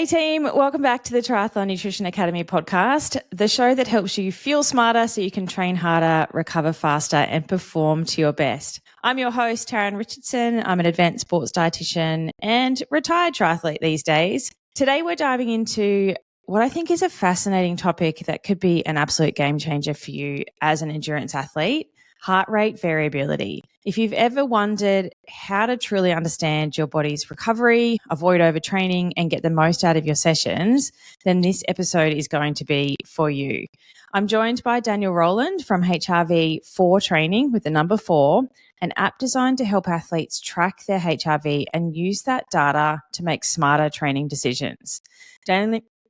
Hey team, welcome back to the Triathlon Nutrition Academy podcast, the show that helps you feel smarter so you can train harder, recover faster and perform to your best. I'm your host, Taryn Richardson. I'm an advanced sports dietitian and retired triathlete these days. Today we're diving into what I think is a fascinating topic that could be an absolute game changer for you as an endurance athlete: heart rate variability. If you've ever wondered how to truly understand your body's recovery, avoid overtraining, and get the most out of your sessions, then this episode is going to be for you. I'm joined by Daniel Roland from HRV 4 Training with the number 4, an app designed to help athletes track their HRV and use that data to make smarter training decisions.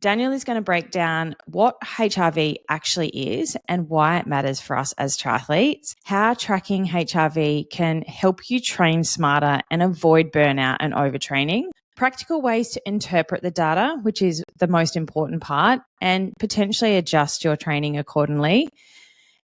Daniel is going to break down what HRV actually is and why it matters for us as triathletes, how tracking HRV can help you train smarter and avoid burnout and overtraining, practical ways to interpret the data, which is the most important part, and potentially adjust your training accordingly,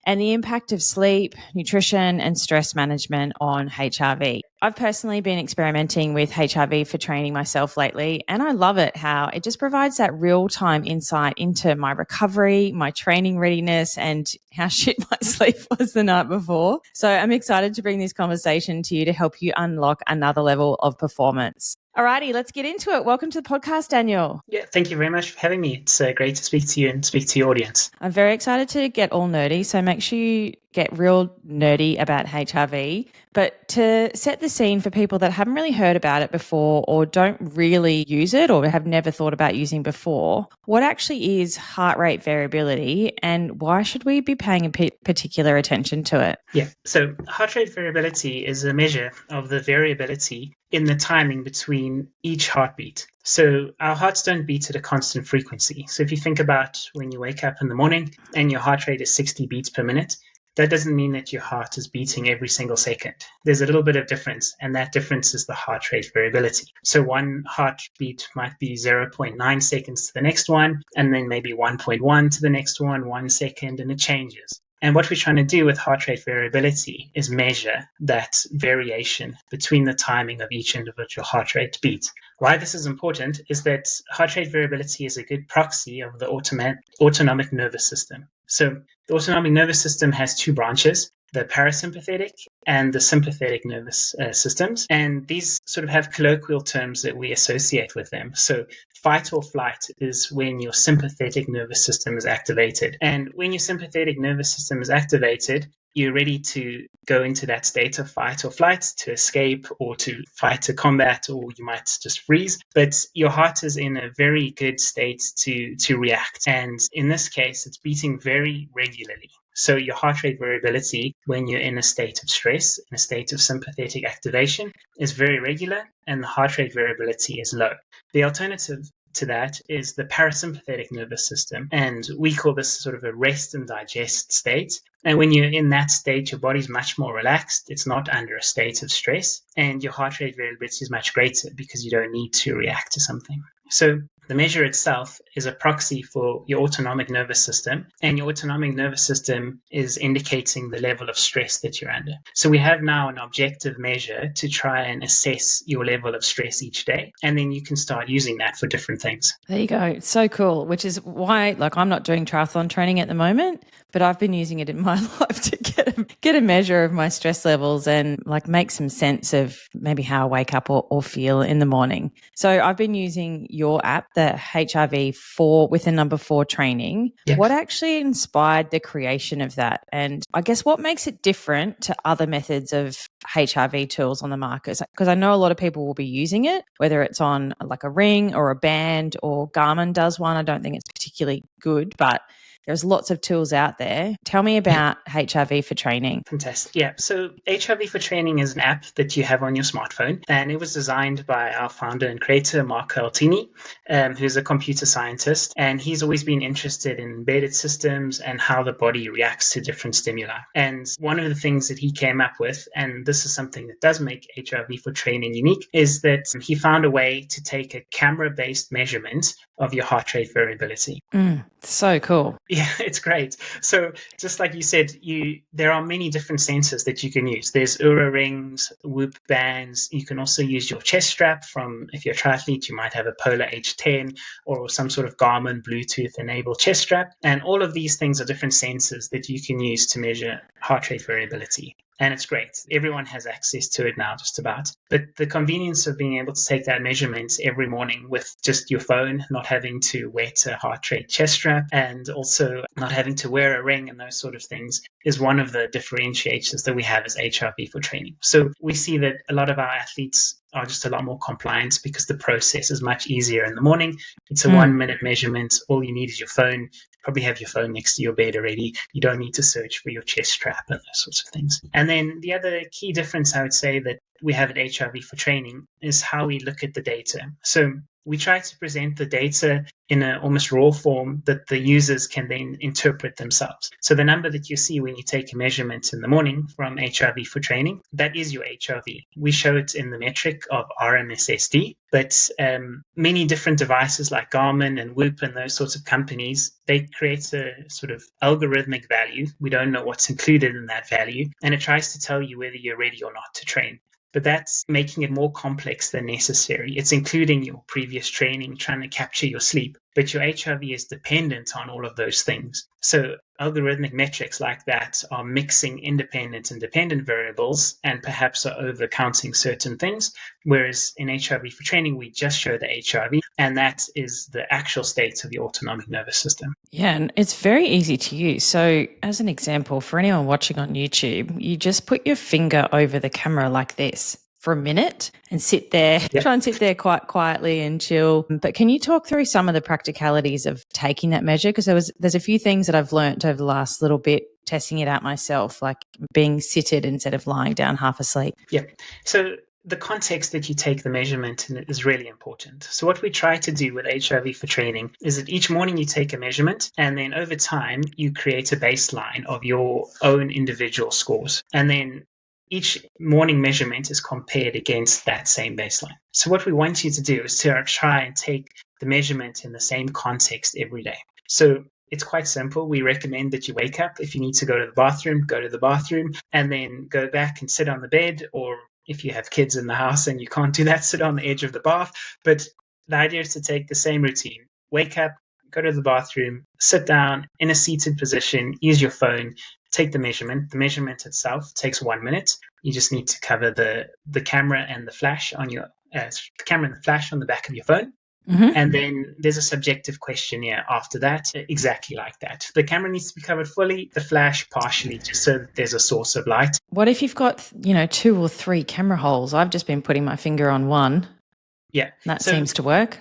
and the impact of sleep, nutrition, and stress management on HRV. I've personally been experimenting with HRV for training myself lately, and I love it how it just provides that real-time insight into my recovery, my training readiness, and how shit my sleep was the night before. So I'm excited to bring this conversation to you to help you unlock another level of performance. Alrighty, let's get into it. Welcome to the podcast, Daniel. Yeah, thank you very much for having me. It's great to speak to you and speak to your audience. I'm very excited to get all nerdy, so make sure you get real nerdy about HRV. But to set the scene for people that haven't really heard about it before or don't really use it or have never thought about using before, what actually is heart rate variability and why should we be paying particular attention to it? Yeah, so heart rate variability is a measure of the variability in the timing between each heartbeat. So our hearts don't beat at a constant frequency. So if you think about when you wake up in the morning and your heart rate is 60 beats per minute, that doesn't mean that your heart is beating every single second. There's a little bit of difference, and that difference is the heart rate variability. So one heartbeat might be 0.9 seconds to the next one, and then maybe 1.1 to the next one, 1 second, and it changes. And what we're trying to do with heart rate variability is measure that variation between the timing of each individual heart rate beat. Why this is important is that heart rate variability is a good proxy of the autonomic nervous system. So the autonomic nervous system has two branches, the parasympathetic and the sympathetic nervous systems. And these sort of have colloquial terms that we associate with them. So fight or flight is when your sympathetic nervous system is activated. And when your sympathetic nervous system is activated, you're ready to go into that state of fight or flight, to escape or to fight to combat, or you might just freeze. But your heart is in a very good state to react. And in this case, it's beating very regularly. So your heart rate variability when you're in a state of stress, in a state of sympathetic activation, is very regular, and the heart rate variability is low. The alternative to that is the parasympathetic nervous system, and we call this sort of a rest and digest state. And when you're in that state, your body's much more relaxed. It's not under a state of stress, and your heart rate variability is much greater because you don't need to react to something. So the measure itself is a proxy for your autonomic nervous system, and your autonomic nervous system is indicating the level of stress that you're under. So we have now an objective measure to try and assess your level of stress each day, and then you can start using that for different things. There you go. It's so cool, which is why, I'm not doing triathlon training at the moment, but I've been using it in my life to get a measure of my stress levels and make some sense of maybe how I wake up or feel in the morning. So I've been using your app, the HRV 4 with the number 4 training. Yeah. What actually inspired the creation of that? And I guess what makes it different to other methods of HRV tools on the market? Because I know a lot of people will be using it, whether it's on a ring or a band, or Garmin does one. I don't think it's particularly good, but there's lots of tools out there. Tell me about HRV for training. Fantastic. Yeah. So HRV for training is an app that you have on your smartphone, and it was designed by our founder and creator, Marco Altini, who's a computer scientist, and he's always been interested in embedded systems and how the body reacts to different stimuli. And one of the things that he came up with, and this is something that does make HRV for training unique, is that he found a way to take a camera-based measurement of your heart rate variability. So cool. Yeah, it's great. So just like you said, there are many different sensors that you can use. There's Oura rings, Whoop bands. You can also use your chest strap if you're a triathlete, you might have a Polar H10 or some sort of Garmin Bluetooth enabled chest strap. And all of these things are different sensors that you can use to measure heart rate variability. And it's great. Everyone has access to it now, just about. But the convenience of being able to take that measurement every morning with just your phone, not having to wet a heart rate chest strap, and also not having to wear a ring and those sort of things is one of the differentiators that we have as HRV for training. So we see that a lot of our athletes are just a lot more compliant because the process is much easier in the morning. It's a 1 minute measurement. All you need is your phone. Probably have your phone next to your bed already. You don't need to search for your chest strap and those sorts of things. And then the other key difference I would say that we have at HRV for training is how we look at the data. So we try to present the data in an almost raw form that the users can then interpret themselves. So the number that you see when you take a measurement in the morning from HRV for training, that is your HRV. We show it in the metric of RMSSD, but many different devices like Garmin and Whoop and those sorts of companies, they create a sort of algorithmic value. We don't know what's included in that value, and it tries to tell you whether you're ready or not to train. But that's making it more complex than necessary. It's including your previous training, trying to capture your sleep, but your HRV is dependent on all of those things. So algorithmic metrics like that are mixing independent and dependent variables and perhaps are over-counting certain things, whereas in HRV for training, we just show the HRV, and that is the actual state of your autonomic nervous system. Yeah, and it's very easy to use. So as an example, for anyone watching on YouTube, you just put your finger over the camera like this for a minute and sit there, try and sit there quite quietly and chill. But can you talk through some of the practicalities of taking that measure? Because there's a few things that I've learnt over the last little bit, testing it out myself, like being seated instead of lying down half asleep. Yeah. So the context that you take the measurement in is really important. So what we try to do with HRV for training is that each morning you take a measurement, and then over time you create a baseline of your own individual scores. And then each morning measurement is compared against that same baseline. So what we want you to do is to try and take the measurement in the same context every day. So it's quite simple. We recommend that you wake up. If you need to go to the bathroom, go to the bathroom, and then go back and sit on the bed, or if you have kids in the house and you can't do that, sit on the edge of the bath. But the idea is to take the same routine. Wake up, go to the bathroom, sit down in a seated position, use your phone, take the measurement. The measurement itself takes 1 minute. You just need to cover the camera and the flash on your camera and the flash on the back of your phone. Mm-hmm. And then there's a subjective questionnaire after that, exactly like that. The camera needs to be covered fully, the flash partially, just so that there's a source of light. What if you've got, 2 or 3 camera holes? I've just been putting my finger on one. Yeah. That seems to work.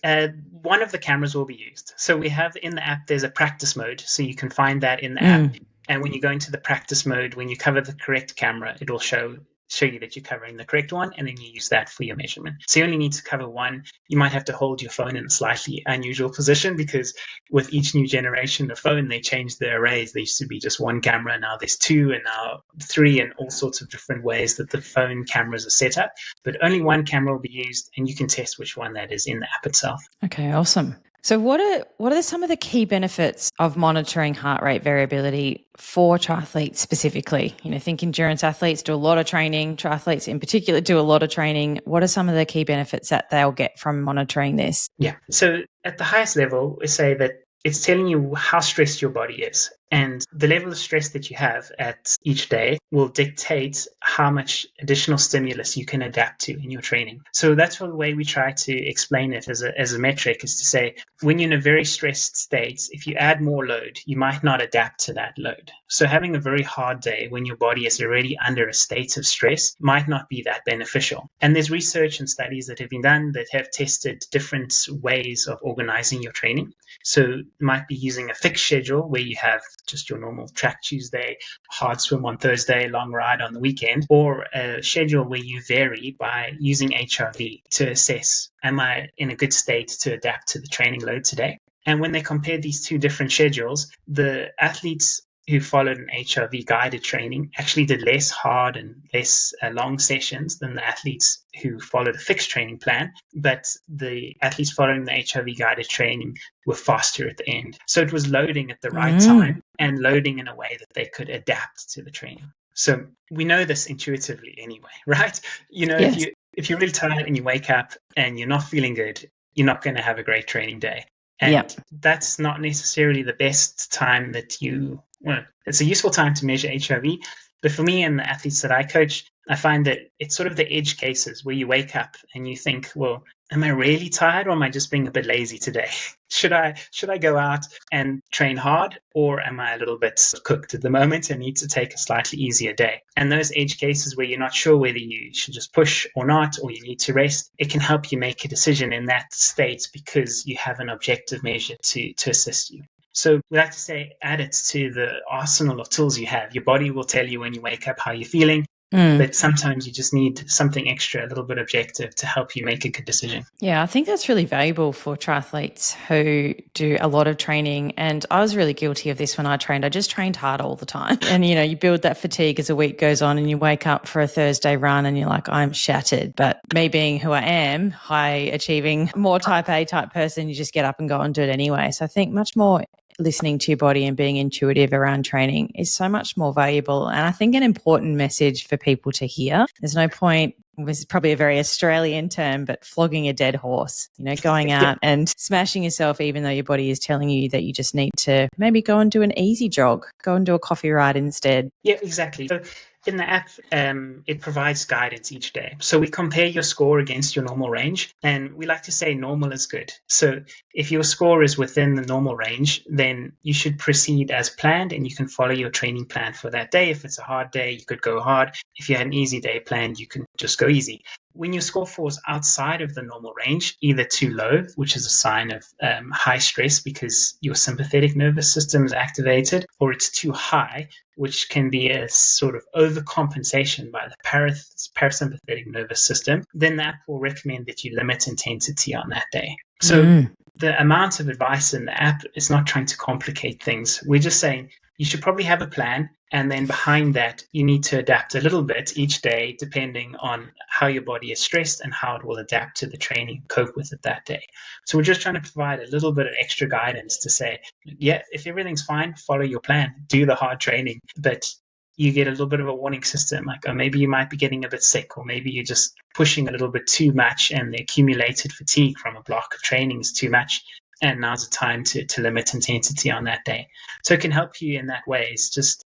One of the cameras will be used. So we have in the app, there's a practice mode. So you can find that in the app. And when you go into the practice mode, when you cover the correct camera, it will show you that you're covering the correct one, and then you use that for your measurement. So you only need to cover one. You might have to hold your phone in a slightly unusual position, because with each new generation of phone, they change the arrays. There used to be just one camera, now there's 2, and now 3, and all sorts of different ways that the phone cameras are set up. But only one camera will be used, and you can test which one that is in the app itself. Okay, awesome. So what are some of the key benefits of monitoring heart rate variability for triathletes specifically? Think endurance athletes do a lot of training, triathletes in particular do a lot of training. What are some of the key benefits that they'll get from monitoring this? Yeah. So at the highest level, we say that it's telling you how stressed your body is. And the level of stress that you have at each day will dictate how much additional stimulus you can adapt to in your training. So that's the way we try to explain it as a metric, is to say, when you're in a very stressed state, if you add more load, you might not adapt to that load. So having a very hard day when your body is already under a state of stress might not be that beneficial. And there's research and studies that have been done that have tested different ways of organizing your training. So you might be using a fixed schedule where you have just your normal track Tuesday, hard swim on Thursday, long ride on the weekend, or a schedule where you vary by using HRV to assess, am I in a good state to adapt to the training load today? And when they compared these two different schedules, the athletes who followed an HRV guided training actually did less hard and less long sessions than the athletes who followed a fixed training plan, but the athletes following the HRV guided training were faster at the end. So it was loading at the right time and loading in a way that they could adapt to the training. So we know this intuitively anyway, right? Yes. If you're really tired and you wake up and you're not feeling good, you're not going to have a great training day. And that's not necessarily the best time it's a useful time to measure HRV. But for me and the athletes that I coach, I find that it's sort of the edge cases where you wake up and you think, well, am I really tired or am I just being a bit lazy today? Should I go out and train hard, or am I a little bit cooked at the moment and need to take a slightly easier day? And those edge cases where you're not sure whether you should just push or not, or you need to rest, it can help you make a decision in that state because you have an objective measure to assist you. So we like to say, add it to the arsenal of tools you have. Your body will tell you when you wake up how you're feeling. But sometimes you just need something extra, a little bit objective to help you make a good decision. Yeah, I think that's really valuable for triathletes who do a lot of training. And I was really guilty of this when I trained. I just trained hard all the time. And, you build that fatigue as a week goes on and you wake up for a Thursday run and you're like, I'm shattered. But me being who I am, high achieving, more type A type person, you just get up and go and do it anyway. So I think much more listening to your body and being intuitive around training is so much more valuable. And I think an important message for people to hear. There's no point, this is probably a very Australian term, but flogging a dead horse, going out and smashing yourself, even though your body is telling you that you just need to maybe go and do an easy jog, go and do a coffee ride instead. Yeah, exactly. So in the app, it provides guidance each day. So we compare your score against your normal range, and we like to say normal is good. So if your score is within the normal range, then you should proceed as planned and you can follow your training plan for that day. If it's a hard day, you could go hard. If you had an easy day planned, you can just go easy. When your score falls outside of the normal range, either too low, which is a sign of high stress because your sympathetic nervous system is activated, or it's too high, which can be a sort of overcompensation by the parasympathetic nervous system, then the app will recommend that you limit intensity on that day. So the amount of advice in the app is not trying to complicate things. We're just saying you should probably have a plan. And then behind that, you need to adapt a little bit each day, depending on how your body is stressed and how it will adapt to the training, cope with it that day. So we're just trying to provide a little bit of extra guidance to say, yeah, if everything's fine, follow your plan, do the hard training. But you get a little bit of a warning system, like, oh, maybe you might be getting a bit sick, or maybe you're just pushing a little bit too much and the accumulated fatigue from a block of training is too much. And now's the time to limit intensity on that day. So it can help you in that way. It's just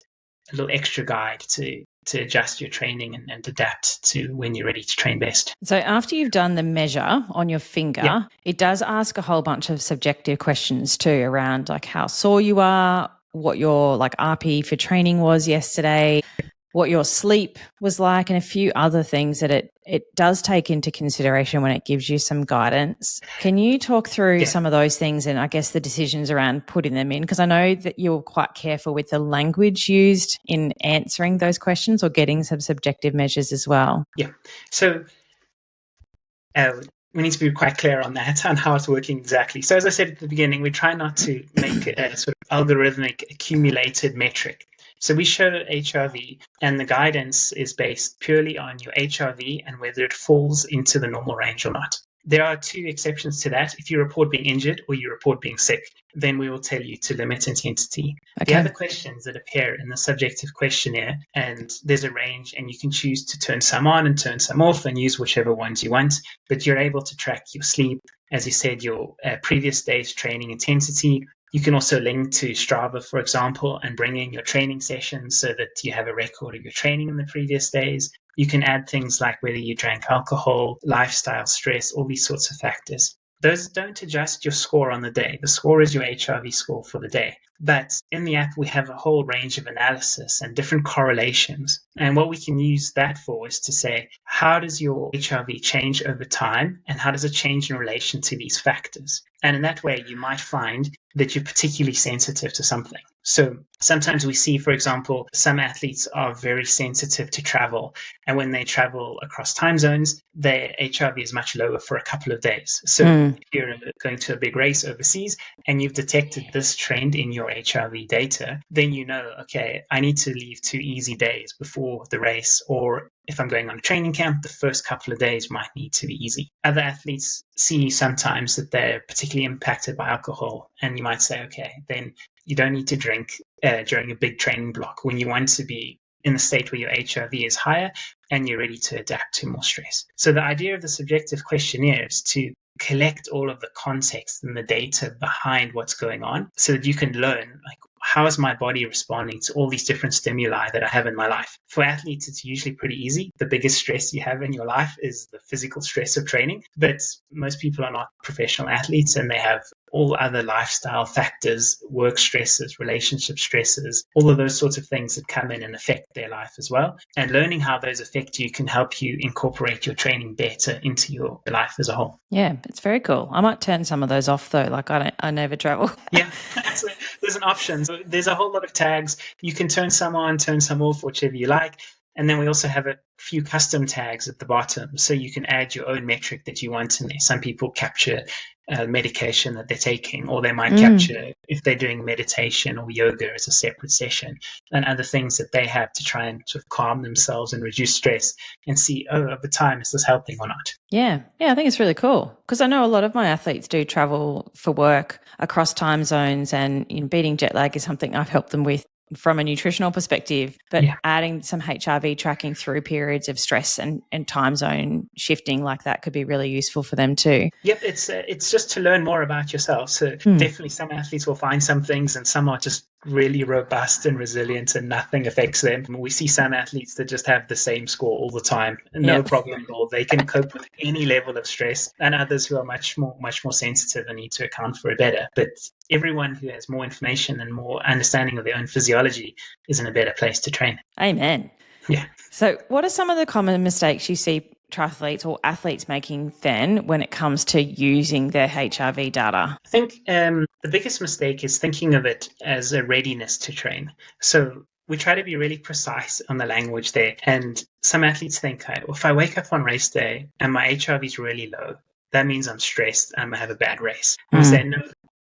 a little extra guide to adjust your training and adapt to when you're ready to train best. So after you've done the measure on your finger, it does ask a whole bunch of subjective questions too around like how sore you are, what your RP for training was yesterday, what your sleep was like, and a few other things that it does take into consideration when it gives you some guidance. Can you talk through some of those things and I guess the decisions around putting them in? Because I know that you're quite careful with the language used in answering those questions or getting some subjective measures as well. Yeah. So we need to be quite clear on that and how it's working exactly. So as I said at the beginning, we try not to make a sort of algorithmic accumulated metric. So we show HRV, and the guidance is based purely on your HRV and whether it falls into the normal range or not. There are two exceptions to that. If you report being injured or you report being sick, then we will tell you to limit intensity. Okay. The other questions that appear in the subjective questionnaire, and there's a range, and you can choose to turn some on and turn some off and use whichever ones you want, but you're able to track your sleep, as you said, your previous day's training intensity. You can also link to Strava, for example, and bring in your training sessions so that you have a record of your training in the previous days. You can add things like whether you drank alcohol, lifestyle, stress, all these sorts of factors. Those don't adjust your score on the day. The score is your HRV score for the day. But in the app, we have a whole range of analysis and different correlations. And what we can use that for is to say, how does your HRV change over time? And how does it change in relation to these factors? And in that way, you might find that you're particularly sensitive to something. So sometimes we see, for example, some athletes are very sensitive to travel. And when they travel across time zones, their HRV is much lower for a couple of days. So if you're going to a big race overseas and you've detected this trend in your your HRV data, then you know, okay, I need to leave 2 easy days before the race, or if I'm going on a training camp, the first couple of days might need to be easy. Other athletes see sometimes that they're particularly impacted by alcohol, and you might say, okay, then you don't need to drink during a big training block when you want to be in the state where your HRV is higher and you're ready to adapt to more stress. So the idea of the subjective questionnaire is to collect all of the context and the data behind what's going on so that you can learn, like, how is my body responding to all these different stimuli that I have in my life? For athletes, it's usually pretty easy. The biggest stress you have in your life is the physical stress of training, but most people are not professional athletes and they have all other lifestyle factors, work stresses, relationship stresses, all of those sorts of things that come in and affect their life as well. And learning how those affect you can help you incorporate your training better into your life as a whole. Yeah, it's very cool. I might turn some of those off though. Like I never travel. Yeah, there's an option. So there's a whole lot of tags. You can turn some on, turn some off, whichever you like. And then we also have a few custom tags at the bottom. So you can add your own metric that you want in there. Some people capture medication that they're taking, or they might capture if they're doing meditation or yoga as a separate session, and other things that they have to try and sort of calm themselves and reduce stress and see, oh, over time, is this helping or not? Yeah, I think it's really cool because I know a lot of my athletes do travel for work across time zones, and beating jet lag is something I've helped them with from a nutritional perspective, but adding some HRV tracking through periods of stress and time zone shifting like that could be really useful for them too. Yep, it's just to learn more about yourself. So definitely some athletes will find some things and some are just really robust and resilient and nothing affects them. We see some athletes that just have the same score all the time, no problem at all. They can cope with any level of stress, and others who are much more sensitive and need to account for it better. But everyone who has more information and more understanding of their own physiology is in a better place to train. Amen. Yeah. So what are some of the common mistakes you see triathletes or athletes making then when it comes to using their HRV data? I think the biggest mistake is thinking of it as a readiness to train. So we try to be really precise on the language there. And some athletes think, if I wake up on race day and my HRV is really low, that means I'm stressed and I'm going to have a bad race. And we say, no,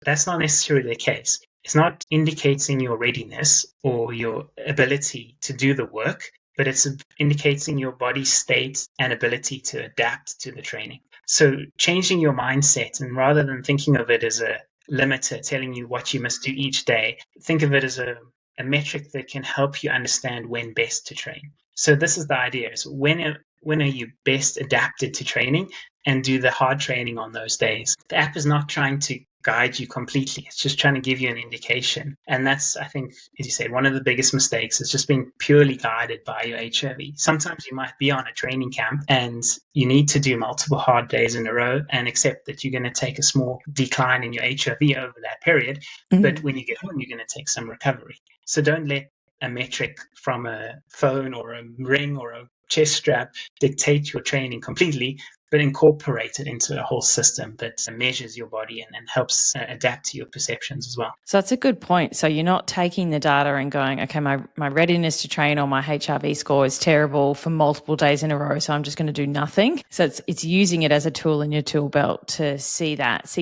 that's not necessarily the case. It's not indicating your readiness or your ability to do the work, but it's indicating your body state and ability to adapt to the training. So changing your mindset, and rather than thinking of it as a limiter telling you what you must do each day, think of it as a metric that can help you understand when best to train. So this is the idea, is when are you best adapted to training, and do the hard training on those days. The app is not trying to guide you completely. It's just trying to give you an indication. And that's, I think, as you said, one of the biggest mistakes is just being purely guided by your HRV. Sometimes you might be on a training camp and you need to do multiple hard days in a row and accept that you're going to take a small decline in your HRV over that period. But when you get home, you're going to take some recovery. So don't let a metric from a phone or a ring or a chest strap dictate your training completely, but incorporate it into a whole system that measures your body and helps adapt to your perceptions as well. So that's a good point. So you're not taking the data and going, okay, my readiness to train or my HRV score is terrible for multiple days in a row, so I'm just going to do nothing. So it's using it as a tool in your tool belt to see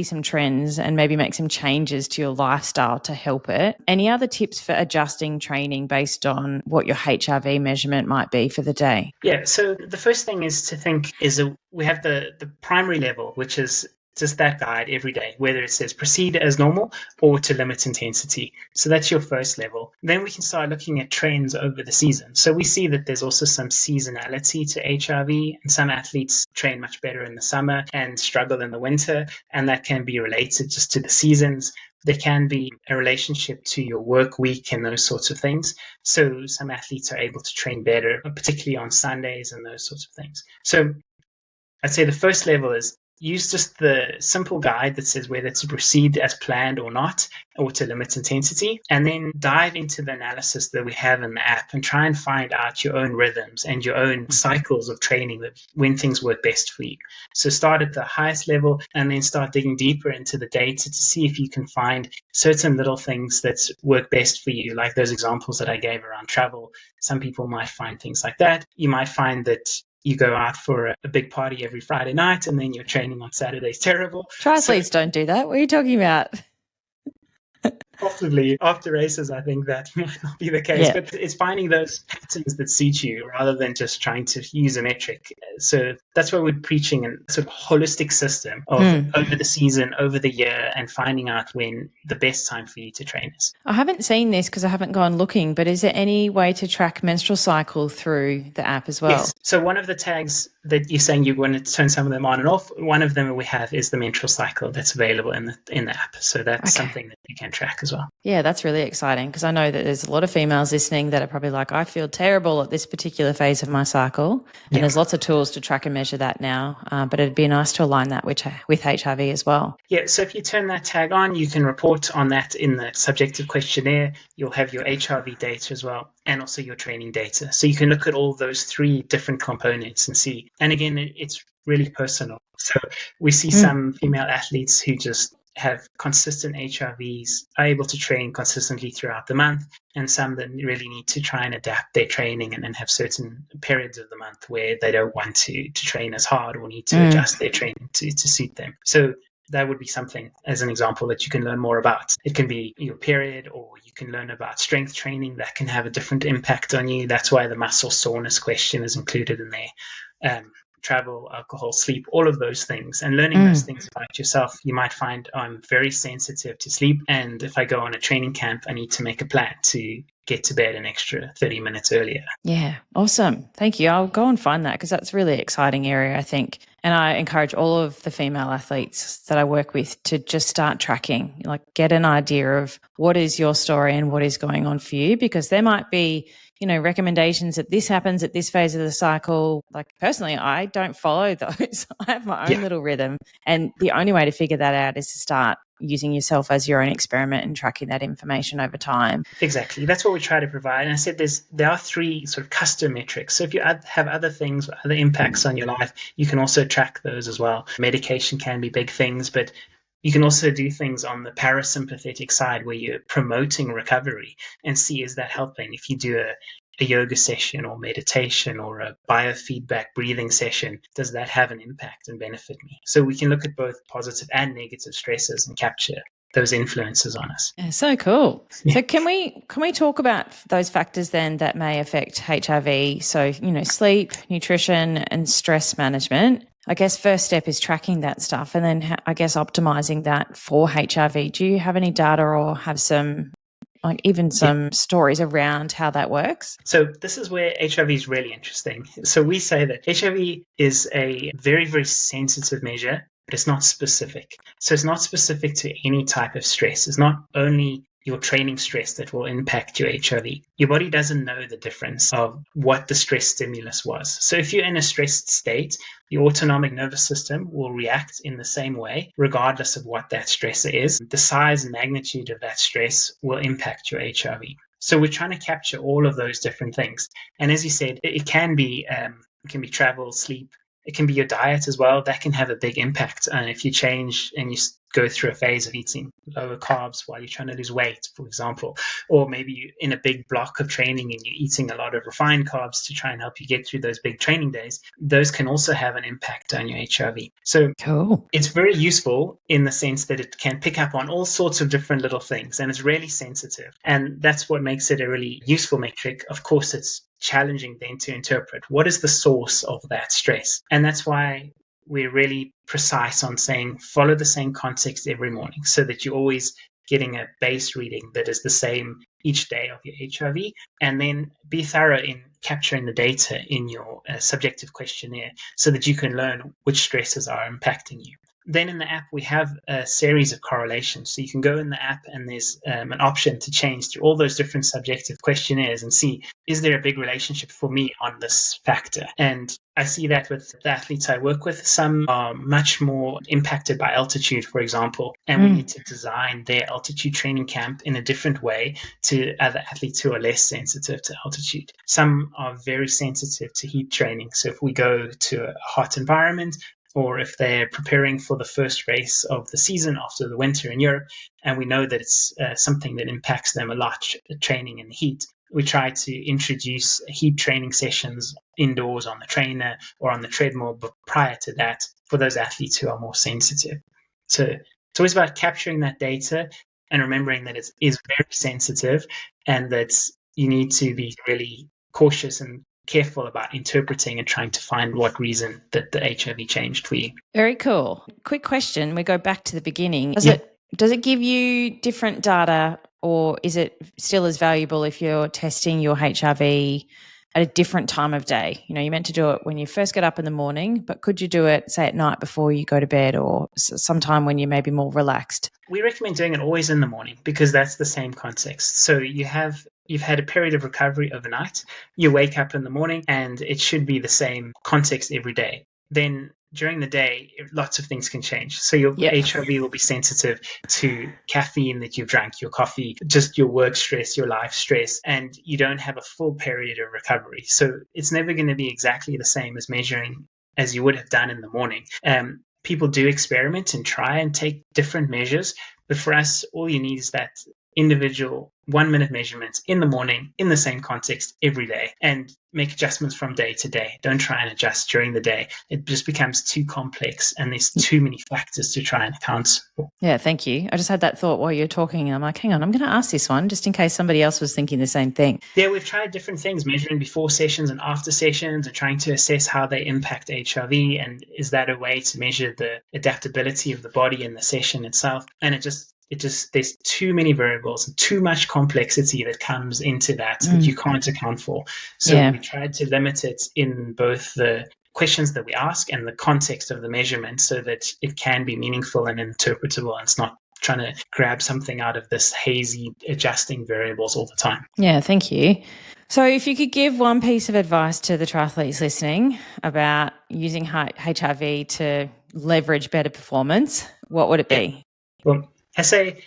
some trends and maybe make some changes to your lifestyle to help it. Any other tips for adjusting training based on what your HRV measurement might be for the day? Yeah, so the first thing is to think we have the primary level, which is just that guide every day, whether it says proceed as normal or to limit intensity. So that's your first level. Then we can start looking at trends over the season. So we see that there's also some seasonality to HRV, and some athletes train much better in the summer and struggle in the winter, and that can be related just to the seasons. There can be a relationship to your work week and those sorts of things. So some athletes are able to train better, particularly on Sundays and those sorts of things. So I'd say the first level is use just the simple guide that says whether to proceed as planned or not, or to limit intensity, and then dive into the analysis that we have in the app and try and find out your own rhythms and your own cycles of training, that when things work best for you. So start at the highest level and then start digging deeper into the data to see if you can find certain little things that work best for you, like those examples that I gave around travel. Some people might find things like that. You might find that you go out for a big party every Friday night and then your training on Saturday is terrible. Triathletes don't do that. What are you talking about? Possibly after races, I think that might not be the case, Yeah. but it's finding those patterns that suit you rather than just trying to use a metric. So that's why we're preaching a sort of holistic system of over the season, over the year, and finding out when the best time for you to train is. I haven't seen this because I haven't gone looking, but is there any way to track menstrual cycle through the app as well? Yes. So one of the tags that you're saying you want to turn some of them on and off, one of them we have is the menstrual cycle that's available in the app. So that's something that you can track as well. Yeah, that's really exciting because I know that there's a lot of females listening that are probably like, I feel terrible at this particular phase of my cycle. And there's lots of tools to track and measure that now. But it'd be nice to align that with HRV as well. Yeah, so if you turn that tag on, you can report on that in the subjective questionnaire. You'll have your HRV data as well, and also your training data. So you can look at all those three different components and see. And again, it's really personal. So we see some female athletes who just have consistent HRVs, are able to train consistently throughout the month, and some that really need to try and adapt their training and then have certain periods of the month where they don't want to train as hard or need to adjust their training to suit them. So that would be something, as an example, that you can learn more about. It can be your period, or you can learn about strength training that can have a different impact on you. That's why the muscle soreness question is included in there. Travel, alcohol, sleep, all of those things, and learning those things about yourself. You might find I'm very sensitive to sleep, and if I go on a training camp, I need to make a plan to get to bed an extra 30 minutes earlier. Yeah, awesome. Thank you. I'll go and find that because that's a really exciting area, I think. And I encourage all of the female athletes that I work with to just start tracking, like get an idea of what is your story and what is going on for you, because there might be, recommendations that this happens at this phase of the cycle. Like personally, I don't follow those. I have my own little rhythm. And the only way to figure that out is to start using yourself as your own experiment and tracking that information over time. Exactly. That's what we try to provide. And I said there are three sort of custom metrics. So if you have other things, other impacts on your life, you can also track those as well. Medication can be big things, but you can also do things on the parasympathetic side where you're promoting recovery and see, is that helping? If you do a yoga session or meditation or a biofeedback breathing session, does that have an impact and benefit me? So we can look at both positive and negative stresses and capture those influences on us. Yeah, so cool. Yeah. So can we talk about those factors then that may affect HRV? So, sleep, nutrition, and stress management. I guess first step is tracking that stuff and then I guess optimizing that for HRV. Do you have any data or have some stories around how that works? So this is where HRV is really interesting. So we say that HRV is a very, very sensitive measure, but it's not specific. So it's not specific to any type of stress. It's not only your training stress that will impact your HRV. Your body doesn't know the difference of what the stress stimulus was. So if you're in a stressed state, your autonomic nervous system will react in the same way, regardless of what that stressor is. The size and magnitude of that stress will impact your HRV. So we're trying to capture all of those different things. And as you said, it can be travel, sleep. It can be your diet as well. That can have a big impact. And if you change and you go through a phase of eating lower carbs while you're trying to lose weight, for example, or maybe you're in a big block of training and you're eating a lot of refined carbs to try and help you get through those big training days, those can also have an impact on your HRV. So cool. It's very useful in the sense that it can pick up on all sorts of different little things, and it's really sensitive. And that's what makes it a really useful metric. Of course, it's challenging then to interpret what is the source of that stress. And that's why we're really precise on saying follow the same context every morning so that you're always getting a base reading that is the same each day of your HRV, and then be thorough in capturing the data in your subjective questionnaire so that you can learn which stresses are impacting you. Then in the app, we have a series of correlations. So you can go in the app and there's an option to change through all those different subjective questionnaires and see, is there a big relationship for me on this factor? And I see that with the athletes I work with. Some are much more impacted by altitude, for example, and we need to design their altitude training camp in a different way to other athletes who are less sensitive to altitude. Some are very sensitive to heat training. So if we go to a hot environment, or if they're preparing for the first race of the season after the winter in Europe, and we know that it's something that impacts them a lot, training in the heat, we try to introduce heat training sessions indoors on the trainer or on the treadmill, but prior to that, for those athletes who are more sensitive. So it's always about capturing that data and remembering that it is very sensitive and that you need to be really cautious and careful about interpreting and trying to find what reason that the HRV changed for you. Very cool. Quick question. We go back to the beginning. Does it give you different data, or is it still as valuable if you're testing your HRV at a different time of day? You know, you're meant to do it when you first get up in the morning, but could you do it, say, at night before you go to bed, or sometime when you're maybe more relaxed? We recommend doing it always in the morning because that's the same context. So you've had a period of recovery overnight, you wake up in the morning, and it should be the same context every day. Then during the day, lots of things can change. So your HRV will be sensitive to caffeine that you've drank, your coffee, just your work stress, your life stress, and you don't have a full period of recovery. So it's never going to be exactly the same as measuring as you would have done in the morning. People do experiment and try and take different measures, but for us, all you need is that individual 1 minute measurements in the morning in the same context every day, and make adjustments from day to day. Don't try and adjust during the day. It just becomes too complex and there's too many factors to try and account for. Yeah, thank you. I just had that thought while you're talking, and I'm like, hang on, I'm going to ask this one just in case somebody else was thinking the same thing. Yeah, we've tried different things, measuring before sessions and after sessions and trying to assess how they impact HRV, and is that a way to measure the adaptability of the body in the session itself. And it just there's too many variables and too much complexity that comes into that you can't account for. So we tried to limit it in both the questions that we ask and the context of the measurement so that it can be meaningful and interpretable, and it's not trying to grab something out of this hazy adjusting variables all the time. Yeah, thank you. So if you could give one piece of advice to the triathletes listening about using HRV to leverage better performance, what would it be? Well, I say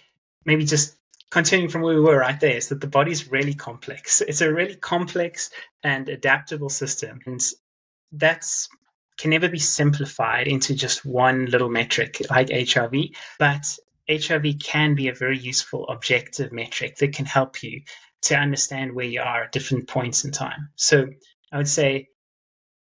maybe just continuing from where we were right there, is that the body's really complex. It's a really complex and adaptable system, and that's can never be simplified into just one little metric like HRV, but HRV can be a very useful objective metric that can help you to understand where you are at different points in time. So I would say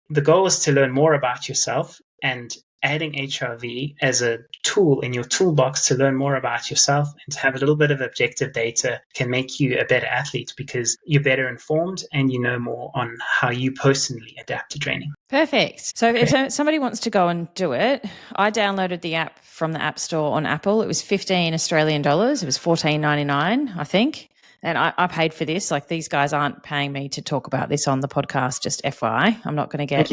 the goal is to learn more about yourself, and adding HRV as a tool in your toolbox to learn more about yourself and to have a little bit of objective data can make you a better athlete because you're better informed and you know more on how you personally adapt to training. Perfect. So if somebody wants to go and do it, I downloaded the app from the App Store on Apple. It was $15 Australian. It was $14.99, I think. And I paid for this. Like, these guys aren't paying me to talk about this on the podcast, just FYI. I'm not going to get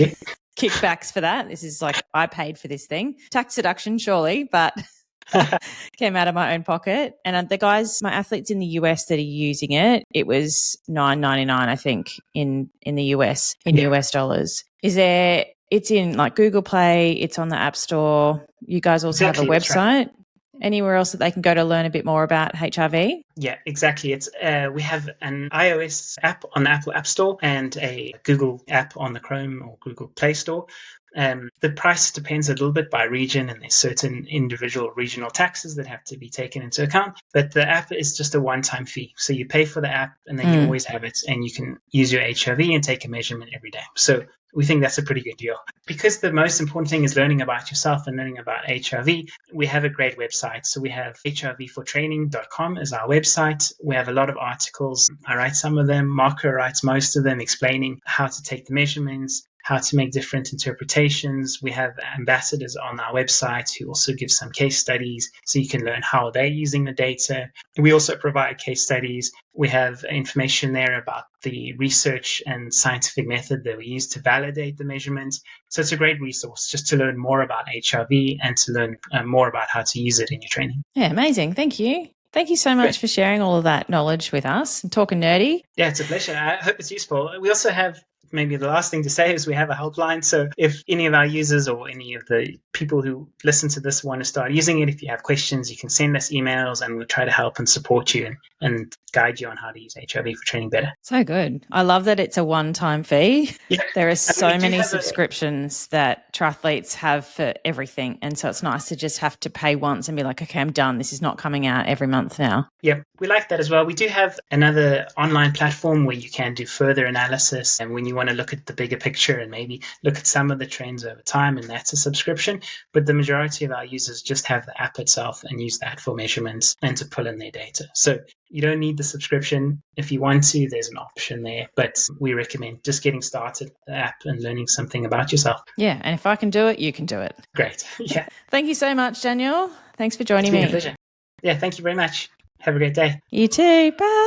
kickbacks for that. This is like, I paid for this thing. Tax deduction, surely, but came out of my own pocket. And the guys, my athletes in the US that are using it, it was $9.99, I think, in the US, in US dollars. It's in like Google Play, it's on the App Store. You guys also have a website. Right. Anywhere else that they can go to learn a bit more about HRV? Yeah, exactly. It's we have an iOS app on the Apple App Store and a Google app on the Chrome or Google Play Store. The price depends a little bit by region, and there's certain individual regional taxes that have to be taken into account. But the app is just a one-time fee. So you pay for the app and then you always have it, and you can use your HRV and take a measurement every day. So we think that's a pretty good deal. Because the most important thing is learning about yourself and learning about HRV, we have a great website. So we have hrvfortraining.com as our website. We have a lot of articles. I write some of them. Marco writes most of them, explaining how to take the measurements, how to make different interpretations. We have ambassadors on our website who also give some case studies so you can learn how they're using the data. We also provide case studies. We have information there about the research and scientific method that we use to validate the measurements. So it's a great resource just to learn more about HRV and to learn more about how to use it in your training. Yeah, amazing. Thank you. Thank you so much for sharing all of that knowledge with us and talking nerdy. Yeah, it's a pleasure. I hope it's useful. We also have, maybe the last thing to say is we have a helpline. So if any of our users or any of the people who listen to this want to start using it, if you have questions, you can send us emails and we'll try to help and support you and guide you on how to use HRV for training better. So good. I love that it's a one-time fee. Yeah. There are so many subscriptions that triathletes have for everything. And so it's nice to just have to pay once and be like, okay, I'm done. This is not coming out every month now. Yeah, we like that as well. We do have another online platform where you can do further analysis. And when you want to look at the bigger picture and maybe look at some of the trends over time, and that's a subscription. But the majority of our users just have the app itself and use that for measurements and to pull in their data. So you don't need the subscription. If you want to, there's an option there, but we recommend just getting started with the app and learning something about yourself. Yeah, and if I can do it, you can do it. Great. Yeah. Thank you so much, Daniel. Thanks for joining It's been me. a pleasure. Yeah, thank you very much. Have a great day. You too. Bye.